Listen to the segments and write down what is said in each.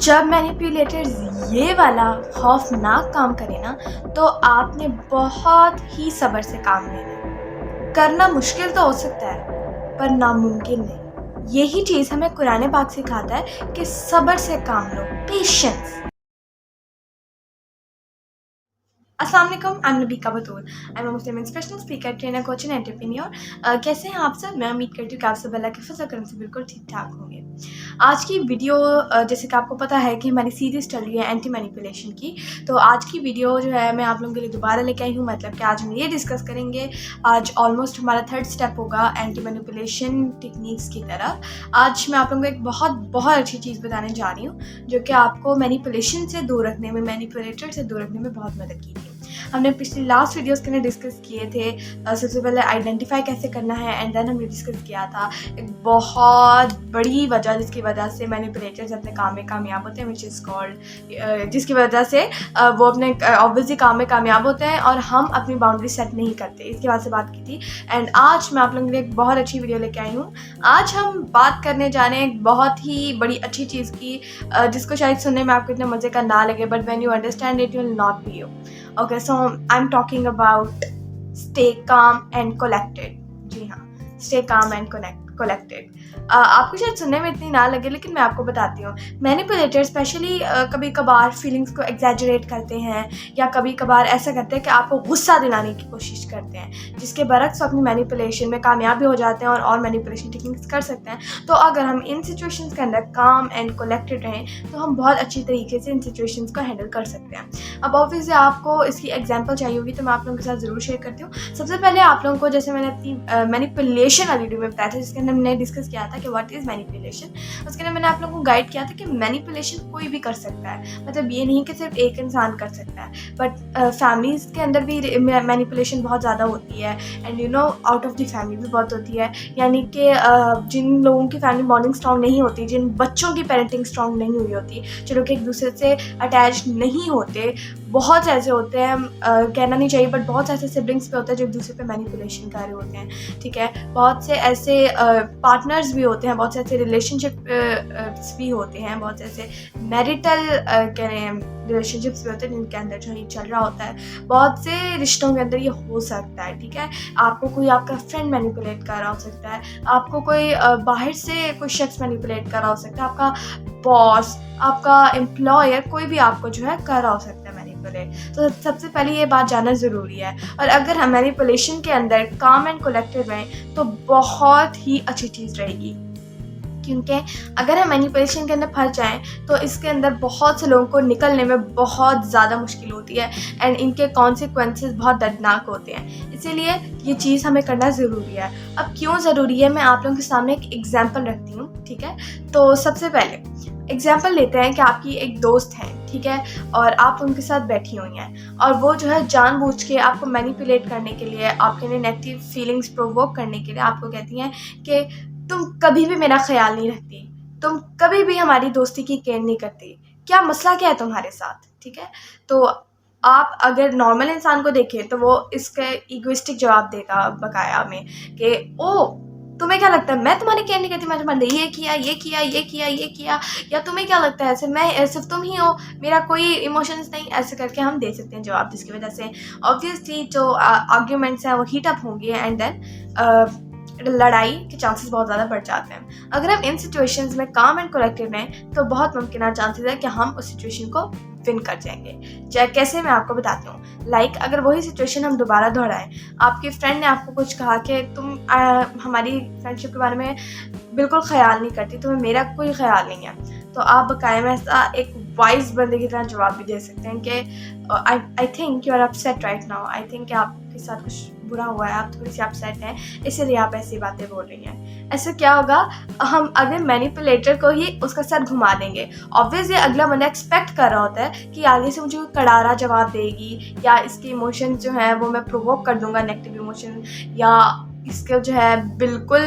जब मैनिपुलेटर्स ये वाला खौफनाक काम करे ना, तो आपने बहुत ही सब्र से काम लेना है। करना मुश्किल तो हो सकता है पर नामुमकिन नहीं। यही चीज़ हमें कुरान पाक सिखाता है कि सब्र से काम लो, पेशेंस। अस्सलाम वालेकुम, I am Nabika Batool. I am a Muslim inspirational speaker, trainer, coach and entrepreneur. कैसे हैं आप सब? मैं उम्मीद करती हूँ कि आप सब अल्लाह के फज़ल करम से बिल्कुल ठीक ठाक होंगे। आज की वीडियो जैसे कि आपको पता है कि हमारी सीरीज़ चल रही है एंटी मैनिपुलेशन की, तो आज की वीडियो जो है मैं आप लोगों के लिए दोबारा लेके आई हूँ। मतलब कि आज हम ये डिस्कस करेंगे, आज ऑलमोस्ट हमारा थर्ड स्टेप होगा एंटी मैनिपुलेशन टेक्निक्स की तरफ। आज मैं आप लोगों को एक बहुत अच्छी चीज़ बताने जा रही हूँ जो कि आपको मैनिपुलेशन से दूर रखने में, मैनिपुलेटर से दूर रखने में बहुत मदद की थी। हमने पिछली लास्ट वीडियोस के अंदर डिस्कस किए थे सबसे पहले आइडेंटिफाई कैसे करना है, एंड देन हमने डिस्कस किया था एक बहुत बड़ी वजह जिसकी वजह से मैनिपुलेटर्स अपने काम में कामयाब होते हैं, विच इज़ कॉल्ड, जिसकी वजह से वो अपने ऑब्वियसली काम में कामयाब होते हैं और हम अपनी बाउंड्री सेट नहीं करते। इसके बाद से बात की थी एंड आज मैं आप लोगों के लिए एक बहुत अच्छी वीडियो लेके आई हूँ। आज हम बात करने जा रहे हैं एक बहुत ही बड़ी अच्छी चीज़ की, जिसको शायद सुनने में आपको इतने मज़े का ना लगे, but when you understand it will not be you. Okay, so I'm talking about stay calm and collected. जी हाँ, stay calm and collected. आपको शायद सुनने में इतनी ना लगे लेकिन मैं आपको बताती हूँ। मैनिपुलेटर स्पेशली कभी कभार फीलिंग्स को एग्जैजरेट करते हैं या कभी कभार ऐसा करते हैं कि आपको गुस्सा दिलाने की कोशिश करते हैं, जिसके बरक्स अपनी मैनिपुलेशन में कामयाब भी हो जाते हैं और मैनिपुलेशन टेक्निक्स कर सकते हैं। तो अगर हम इन सिचुएशंस के अंदर काम एंड कलेक्टेड रहें तो हम बहुत अच्छी तरीके से इन सिचुएशंस को हैंडल कर सकते हैं। अब ऑब्वियसली आपको इसकी एग्जाम्पल चाहिए होगी तो मैं आप लोगों के साथ ज़रूर शेयर करती हूँ। सबसे पहले आप लोगों को, जैसे मैंने अपनी मैनिपुलेशन वाली वीडियो में बताया था जिसके अंदर मैंने डिस्कस किया था कि व्हाट इज़ मैनिपुलेशन, उसके अंदर मैंने आप लोगों को गाइड किया था कि मैनिपुलेशन कोई भी कर सकता है। मतलब ये नहीं कि सिर्फ एक इंसान कर सकता है, बट फैमिलीज़ के अंदर भी मैनिपुलेशन बहुत ज़्यादा होती है and you know out of the family भी बहुत होती है। यानी कि जिन लोगों की फैमिली बॉन्डिंग स्ट्रॉन्ग नहीं होती, जिन बच्चों की पेरेंटिंग स्ट्रॉन्ग नहीं हुई होती, जो लोग एक दूसरे से अटैच नहीं होते, बहुत ऐसे होते हैं, कहना नहीं चाहिए बट बहुत ऐसे सिबलिंग्स पे होते हैं जो एक दूसरे पे मैनिपुलेशन कर रहे होते हैं। ठीक है, बहुत से ऐसे पार्टनर्स भी होते हैं, बहुत से ऐसे रिलेशनशिप भी होते हैं, बहुत से ऐसे मैरिटल रिलेशनशिप्स भी होते हैं जिनके अंदर जो ये चल रहा होता है। बहुत से रिश्तों के अंदर ये हो सकता है। ठीक है, आपको कोई आपका फ्रेंड मैनिपुलेट कर रहा हो सकता है, आपको कोई बाहर से कोई शख्स मैनिपुलेट कर रहा हो सकता है, आपका बॉस, आपका एम्प्लॉयर, कोई भी आपको जो है कर रहा हो सकता है मैनिपुलेट। तो सबसे पहले ये बात जानना ज़रूरी है। और अगर हम मैनिपुलेशन के अंदर काम एंड कलेक्टेड रहें तो बहुत ही अच्छी चीज़ रहेगी, क्योंकि अगर हम मैनिपुलेशन के अंदर फंस जाएं तो इसके अंदर बहुत से लोगों को निकलने में बहुत ज़्यादा मुश्किल होती है एंड इनके कॉन्सिक्वेंसेस बहुत दर्दनाक होते हैं। इसीलिए ये चीज़ हमें करना ज़रूरी है। अब क्यों ज़रूरी है, मैं आप लोगों के सामने एक एग्जांपल रखती हूँ। ठीक है, तो सबसे पहले एग्जांपल लेते हैं कि आपकी एक दोस्त है, ठीक है, और आप उनके साथ बैठी हुई हैं और वो जो है जानबूझ के आपको मैनिपुलेट करने के लिए, आपके लिए नेगेटिव फीलिंग्स प्रोवोक करने के लिए आपको कहती हैं कि तुम कभी भी मेरा ख्याल नहीं रखती, तुम कभी भी हमारी दोस्ती की केयर नहीं करती, क्या मसला क्या है तुम्हारे साथ। ठीक है, तो आप अगर नॉर्मल इंसान को देखें तो वो इसके इगोइस्टिक जवाब देगा बकाया में कि ओ तुम्हें क्या लगता है मैं तुम्हारी केयर नहीं करती, मैं तुम्हारे लिए ये किया ये किया ये किया ये किया, या तुम्हें क्या लगता है सिर्फ मैं, सिर्फ तुम ही हो, मेरा कोई इमोशंस नहीं, ऐसे करके हम दे सकते हैं जवाब, जिसकी वजह से ऑब्वियसली जो आर्ग्यूमेंट्स हैं वो हीट अप होंगे एंड देन लड़ाई के चांसेस बहुत ज़्यादा बढ़ जाते हैं। अगर हम इन सिचुएशंस में काम एंड कलेक्टेड रहें तो बहुत मुमकिन चांसेस है कि हम उस सिचुएशन को विन कर जाएंगे। चाहे कैसे, मैं आपको बताती हूँ। लाइक अगर वही सिचुएशन हम दोबारा दोहराएं, आपके फ्रेंड ने आपको कुछ कहा कि तुम हमारी फ्रेंडशिप के बारे में बिल्कुल ख्याल नहीं करती, तुम्हें मेरा कोई ख्याल नहीं है, तो आप बकाया में ऐसा एक वाइज बंदे की तरह जवाब भी दे सकते हैं कि I think you are upset right now, I think कि आपके साथ कुछ बुरा हुआ है, आप थोड़ी सी अपसेट हैं, इसीलिए आप ऐसी बातें बोल रही हैं। ऐसे क्या होगा, हम अगर मैनिपुलेटर को ही उसका सर घुमा देंगे, ऑब्वियसली अगला बंदा एक्सपेक्ट कर रहा होता है कि आगे से मुझे कोई करारा जवाब देगी या इसके इमोशन जो है वो मैं प्रोवोक कर दूंगा, नेगेटिव इमोशन, या इसके जो है बिल्कुल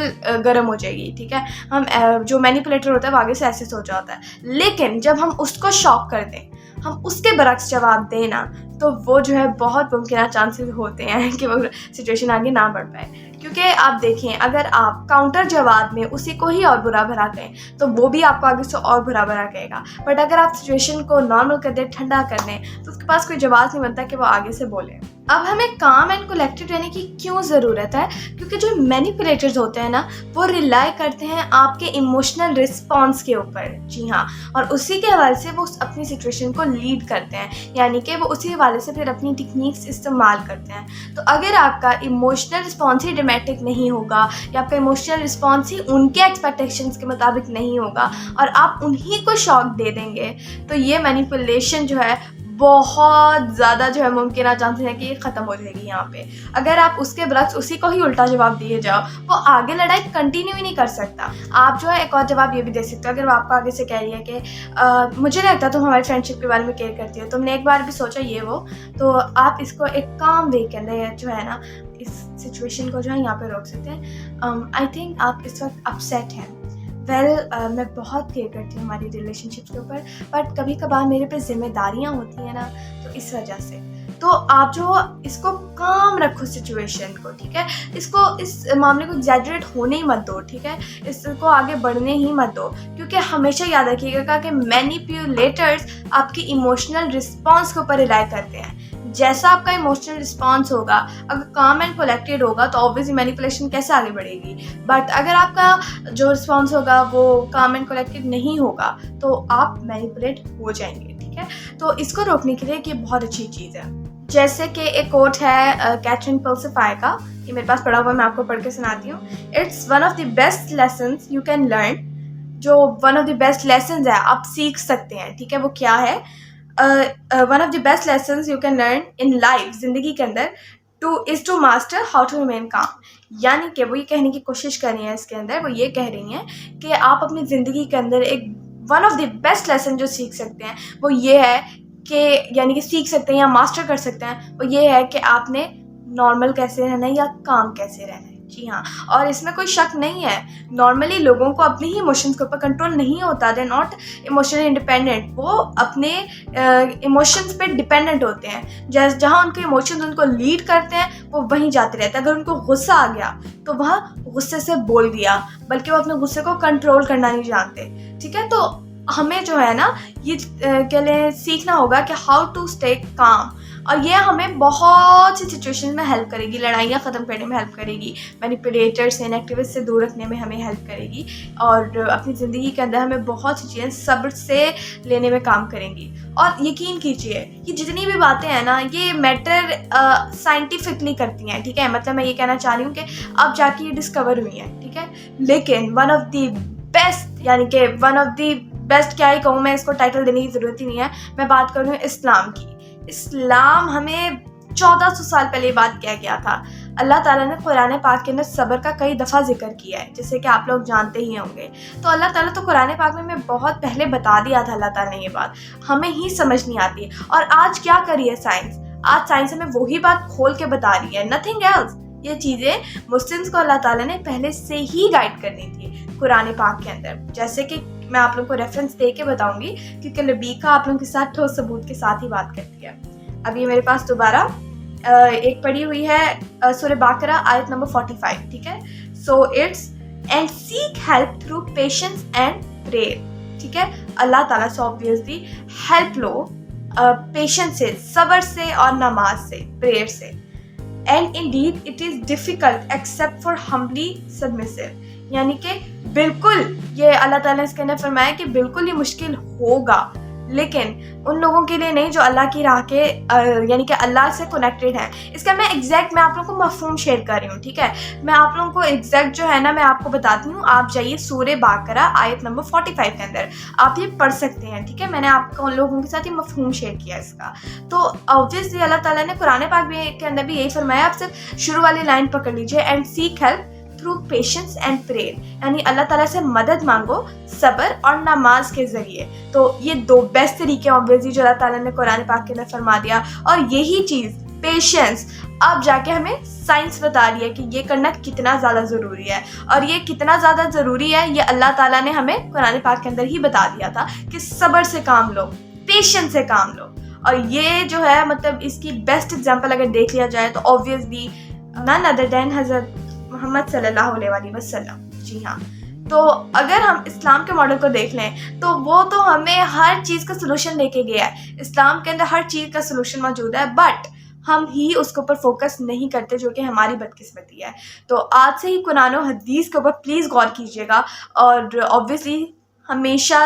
गर्म हो जाएगी। ठीक है, हम जो मैनिपुलेटर होता है वो आगे से ऐसे सोचा होता है, लेकिन जब हम उसको शॉक कर दें, हम उसके बरक्स जवाब दें ना, तो वो जो है बहुत मुमकिन चांसेस होते हैं कि वो सिचुएशन आगे ना बढ़ पाए। क्योंकि आप देखें, अगर आप काउंटर जवाब में उसी को ही और बुरा भला कहें तो वो भी आपको आगे से और बुरा भला कहेगा। बट अगर आप सिचुएशन को नॉर्मल कर दें, ठंडा कर लें, तो उसके पास कोई जवाब नहीं बनता कि वो आगे से बोले। अब हमें काम एंड कलेक्टेड रहने की क्यों ज़रूरत है? क्योंकि जो मैनिपुलेटर्स होते हैं ना, वो रिलाई करते हैं आपके इमोशनल रिस्पॉन्स के ऊपर। जी हाँ, और उसी के हवाले से वो अपनी सिचुएशन को लीड करते हैं, यानी कि वो उसी हवाले से फिर अपनी टेक्निक्स इस्तेमाल करते हैं। तो अगर आपका इमोशनल रिस्पॉन्स ही ड्रामेटिक नहीं होगा या आपका इमोशनल रिस्पॉन्स ही उनके एक्सपेक्टेशंस के मुताबिक नहीं होगा और आप उन्हीं को शॉक दे देंगे, तो ये मैनिपुलेशन जो है बहुत ज़्यादा जो है मुमकिन चांसेस है कि ये ख़त्म हो जाएगी यहाँ पे। अगर आप उसके बरक्स उसी को ही उल्टा जवाब दिए जाओ, वो आगे लड़ाई कंटिन्यू ही नहीं कर सकता। आप जो है एक और जवाब ये भी दे सकते हो, अगर वो आपको आगे से कह रही है कि मुझे नहीं लगता तुम हमारी फ्रेंडशिप के बारे में केयर करती हो, तुमने एक बार भी सोचा ये वो, तो आप इसको एक काम वे के अंदर जो है ना, इस सिचुएशन को जो है यहाँ पे रोक सकते हैं। आई थिंक आप इस वक्त अपसेट हैं। मैं बहुत केयर करती हूँ हमारी रिलेशनशिप के ऊपर, बट कभी कभार मेरे पे जिम्मेदारियाँ होती हैं ना, तो इस वजह से तो आप जो इसको काम रखो सिचुएशन को, ठीक है, इसको इस मामले को एग्जैजरेट होने ही मत दो, ठीक है, इसको आगे बढ़ने ही मत दो, क्योंकि हमेशा याद रखिएगा कि मैनिपुलेटर्स आपकी इमोशनल रिस्पॉन्स के ऊपर रिलाई करते हैं। जैसा आपका इमोशनल रिस्पॉन्स होगा, अगर काम एंड कलेक्टेड होगा तो ऑब्वियसली मैनिपुलेशन कैसे आगे बढ़ेगी। बट अगर आपका जो रिस्पॉन्स होगा वो काम एंड कलेक्टेड नहीं होगा तो आप मैनिपुलेट हो जाएंगे, ठीक है। तो इसको रोकने के लिए ये बहुत अच्छी चीज़ है। जैसे कि एक कोट है कैथरीन पेल्सिफाई का, ये मेरे पास पढ़ा हुआ, मैं आपको पढ़ के सुनाती हूँ। It's one of the best lessons you can learn, जो one of the best lessons है आप सीख सकते हैं, ठीक है। वो क्या है? One of the best lessons you can learn in life, जिंदगी के अंदर, is to master how to remain calm. यानी कि वो ये कहने की कोशिश कर रही हैं इसके अंदर, वो ये कह रही हैं कि आप अपनी ज़िंदगी के अंदर एक one of the best lesson जो सीख सकते हैं वो ये है कि, यानी कि सीख सकते हैं या मास्टर कर सकते हैं, वो ये है कि आपने नॉर्मल कैसे रहना है या काम कैसे रहना है। जी हाँ, और इसमें कोई शक नहीं है, नॉर्मली लोगों को अपने ही इमोशंस के ऊपर कंट्रोल नहीं होता, दे नॉट इमोशनली इंडिपेंडेंट, वो अपने इमोशंस पे डिपेंडेंट होते हैं। जहाँ उनके इमोशंस उनको लीड करते हैं वो वहीं जाते रहते हैं। अगर उनको गुस्सा आ गया तो वह गुस्से से बोल दिया, बल्कि वो अपने गुस्से को कंट्रोल करना नहीं जानते, ठीक है। तो हमें जो है ना ये कह लें सीखना होगा कि हाउ टू स्टे काम, और ये हमें बहुत सी सिचुएशन में हेल्प करेगी, लड़ाइयाँ ख़त्म करने में हेल्प करेगी, मैनिपुलेटर्स से, एक्टिविस्ट से दूर रखने में हमें हेल्प करेगी, और अपनी ज़िंदगी के अंदर हमें बहुत सी चीज़ें सब्र से लेने में काम करेंगी। और यकीन कीजिए कि जितनी भी बातें हैं ना, ये मैटर साइंटिफिकली करती हैं, ठीक है। मतलब मैं ये कहना चाह रही हूँ कि अब जाके ये डिस्कवर हुई हैं, ठीक है। लेकिन वन ऑफ द बेस्ट, यानी कि वन ऑफ द बेस्ट क्या ही कहूँ मैं, इसको टाइटल देने की ज़रूरत ही नहीं है। मैं बात कर रही हूँ इस्लाम की। इस्लाम हमें 1400 साल पहले बात किया गया था। अल्लाह ताला ने कुरान पाक के अंदर सब्र का कई दफ़ा जिक्र किया है, जैसे कि आप लोग जानते ही होंगे। तो अल्लाह ताला तो कुरान पाक में हमें बहुत पहले बता दिया था, अल्लाह ताला ने ये बात, हमें ही समझ नहीं आती। और आज क्या करी है साइंस? आज साइंस हमें वही बात खोल के बता रही है, नथिंग एल्स। ये चीज़ें मुस्लिम्स को अल्लाह ताला ने पहले से ही गाइड करनी थी कुरान पाक के अंदर। जैसे कि मैं आप लोगों को रेफरेंस दे के बताऊंगी, क्योंकि लबीका आप लोगों के साथ ठोस सबूत के साथ ही बात करती है। अब ये मेरे पास दोबारा एक पढ़ी हुई है सूरह बकरा आयत नंबर 45, ठीक है। So it's and seek help through patience and prayer, ठीक है। अल्लाह ताला से ऑब्वियसली हेल्प लो पेशेंस से, सब्र से और नमाज से, प्रेयर से। And indeed it is difficult except for humbly submissive, यानी कि बिल्कुल ये अल्लाह ताला ने इसके अंदर फरमाया कि बिल्कुल ये मुश्किल होगा, लेकिन उन लोगों के लिए नहीं जो अल्लाह की राह के यानी कि अल्लाह से कनेक्टेड हैं। इसका मैं आप लोगों को मफहूम शेयर कर रही हूँ, ठीक है। मैं आप लोगों को एग्जैक्ट जो है ना मैं आपको बताती हूँ। आप जाइए सूरह बकरा आयत नंबर 45 के अंदर, आप ये पढ़ सकते हैं, ठीक है। मैंने आपको उन लोगों के साथ ये मफहूम शेयर किया इसका। तो ऑब्वियसली अल्लाह ताला ने कुरान पाक के अंदर भी यही फरमाया, आप सिर्फ शुरू वाली लाइन पकड़ लीजिए, and seek help through patience and prayer, यानी अल्लाह ताला से मदद मांगो सब्र और नमाज के ज़रिए। तो ये दो बेस्ट तरीके ऑब्वियसली जो अल्लाह ताला ने कुरान पाक के अंदर फरमा दिया। और यही चीज़ पेशेंस अब जाके हमें साइंस बता रही है कि ये करना कितना ज़्यादा ज़रूरी है, और ये कितना ज़्यादा ज़रूरी है ये अल्लाह ताला ने हमें कुरान पाक के अंदर ही बता दिया था कि सब्र से काम लो, पेशेंस से काम लो। और ये जो है मतलब इसकी बेस्ट एग्जाम्पल अगर देख लिया जाए तो ऑब्वियसली नन अदर देन हज़रत मोहम्मद सल्लल्लाहु अलैहि वसल्लम। जी हाँ, तो अगर हम इस्लाम के मॉडल को देख लें तो वो तो हमें हर चीज़ का सलूशन लेके गया है। इस्लाम के अंदर हर चीज़ का सलूशन मौजूद है, बट हम ही उसके ऊपर फोकस नहीं करते, जो कि हमारी बदकिस्मती है। तो आज से ही कुरान और हदीस के ऊपर प्लीज़ गौर कीजिएगा और ऑब्वियसली हमेशा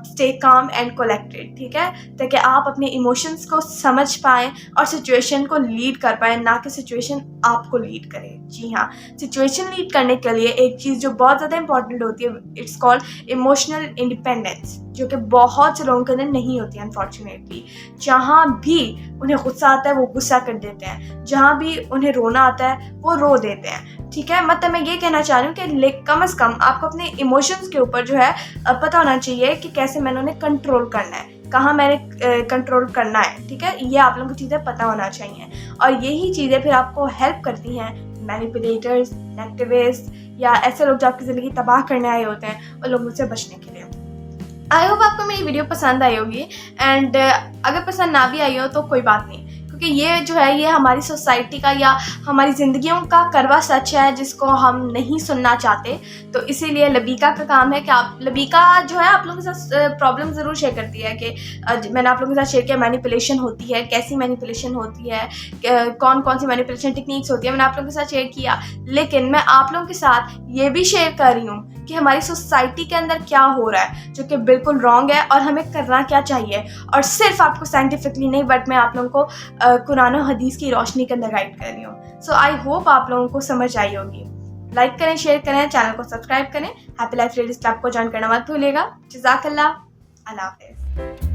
स्टे काम एंड कलेक्टेड, ठीक है, ताकि आप अपने इमोशंस को समझ पाएँ और सिचुएशन को लीड कर पाएँ, ना कि सिचुएशन आपको लीड करे। जी हाँ, सिचुएशन लीड करने के लिए एक चीज़ जो बहुत ज़्यादा इंपॉर्टेंट होती है, इट्स कॉल्ड इमोशनल इंडिपेंडेंस, जो कि बहुत से लोगों के अंदर नहीं होती है अनफॉर्चुनेटली। जहाँ भी उन्हें गुस्सा आता है वो गुस्सा कर देते हैं, जहाँ भी उन्हें रोना आता है वो रो देते हैं, ठीक है। मतलब मैं ये कहना चाह रही हूँ कि कम से कम आपको अपने इमोशंस के ऊपर जो है पता होना चाहिए कि कैसे मैंने उन्हें कंट्रोल करना है, कहाँ मैंने कंट्रोल करना है, ठीक है। ये आप लोगों को चीज़ें पता होना चाहिए और यही चीज़ें फिर आपको हेल्प करती हैं मैनिपुलेटर्स, एक्टिविस्ट या ऐसे लोग जो आपकी ज़िंदगी तबाह करने आए होते हैं, उन लोगों से बचने के लिए। आई होप आपको मेरी वीडियो पसंद आई होगी एंड अगर पसंद ना भी आई हो तो कोई बात नहीं, क्योंकि ये जो है ये हमारी सोसाइटी का या हमारी ज़िंदगियों का कड़वा सच है जिसको हम नहीं सुनना चाहते। तो इसीलिए लबीका का काम है कि आप लबीका जो है आप लोगों के साथ प्रॉब्लम ज़रूर शेयर करती है कि मैंने आप लोगों के साथ शेयर किया मैनिपुलेशन होती है, कैसी मैनिपुलेशन होती है, कौन कौन सी मैनिपुलेशन टेक्निक्स होती है, मैंने आप लोगों के साथ शेयर किया। लेकिन मैं आप लोगों के साथ ये भी शेयर कर रही हूँ कि हमारी सोसाइटी के अंदर क्या हो रहा है जो कि बिल्कुल रॉन्ग है और हमें करना क्या चाहिए। और सिर्फ आपको साइंटिफिकली नहीं, बट मैं आप लोगों को कुरान और हदीस की रोशनी के अंदर गाइड कर रही हूँ। सो आई होप आप लोगों को समझ आई होगी। लाइक करें, शेयर करें, चैनल को सब्सक्राइब करें, हैप्पी लाइफ लेडीज क्लब को ज्वाइन करना मत भूलिएगा। जज़ाकल्लाह, अल्लाह हाफ़िज़।